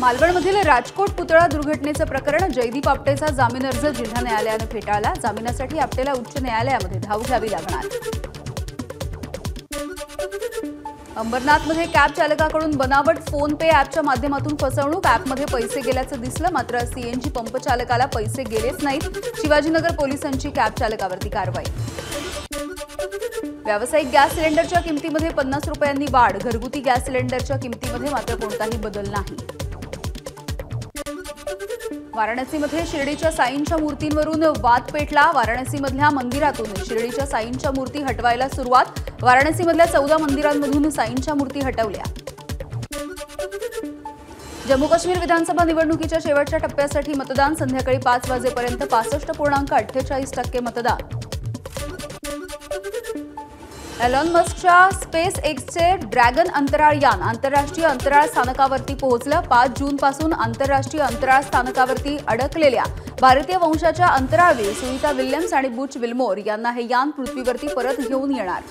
मालवणमधील राजकोट पुतळा दुर्घटनेचं प्रकरण जयदीप आपटेचा जामीन अर्ज जिल्हा न्यायालयाने फेटाळला। जामिनासाठी आपटेला उच्च न्यायालयामध्ये धाव घ्यावी लागणार। अंबरनाथमध्ये कॅब चालकाकडून बनावट फोन पे ॲपच्या माध्यमातून फसवणूक। ॲपमध्ये पैसे गेल्याचं दिसलं, मात्र सीएनजी पंप चालकाला पैसे गेलेच नाहीत। शिवाजीनगर पोलिसांची कॅब चालकावरती कारवाई। व्यावसायिक गॅस सिलेंडरच्या किमतीमध्ये 50 रुपयांनी वाढ। घरगुती गॅस सिलेंडरच्या किमतीमध्ये मात्र कोणताही बदल नाही। वाराणसीमध्ये शिर्डीच्या साईंच्या मूर्तींवरून वाद पेटला। वाराणसीमधल्या मंदिरातून शिर्डीच्या साईंच्या मूर्ती हटवायला सुरुवात। वाराणसीमधल्या 14 मंदिरांमधून साईंच्या मूर्ती हटवल्या। जम्मू काश्मीर विधानसभा निवडणुकीच्या शेवटच्या टप्प्यासाठी मतदान। संध्याकाळी 5 वाजेपर्यंत 65.48% मतदान। एलॉन मस्कच्या स्पेस एक्सचे ड्रॅगन अंतराळ यान आंतरराष्ट्रीय अंतराळ स्थानकावरती पोहोचलं। 5 जूनपासून आंतरराष्ट्रीय अंतराळ स्थानकावरती अडकलेल्या भारतीय वंशाच्या अंतराळवीर सुनीता विल्यम्स आणि बुच विल्मोर यांना हे यान पृथ्वीवरती परत घेऊन येणार।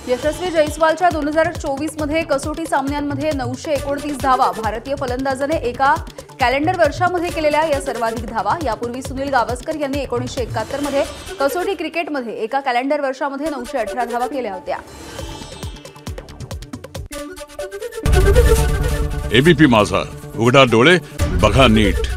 यशस्वी जयस्वालच्या 2024 मध्ये कसोटी सामन्यांमध्ये 929 धावा। भारतीय फलंदाजाने एका कॅलेंडर वर्षामध्ये केलेल्या या सर्वाधिक धावा। यापूर्वी सुनील गावस्कर यांनी 1971 मध्ये कसोटी क्रिकेटमध्ये एका कॅलेंडर वर्षामध्ये 918 धावा केल्या होत्या। एबीपी माझा, उघडा डोळे बघा नीट।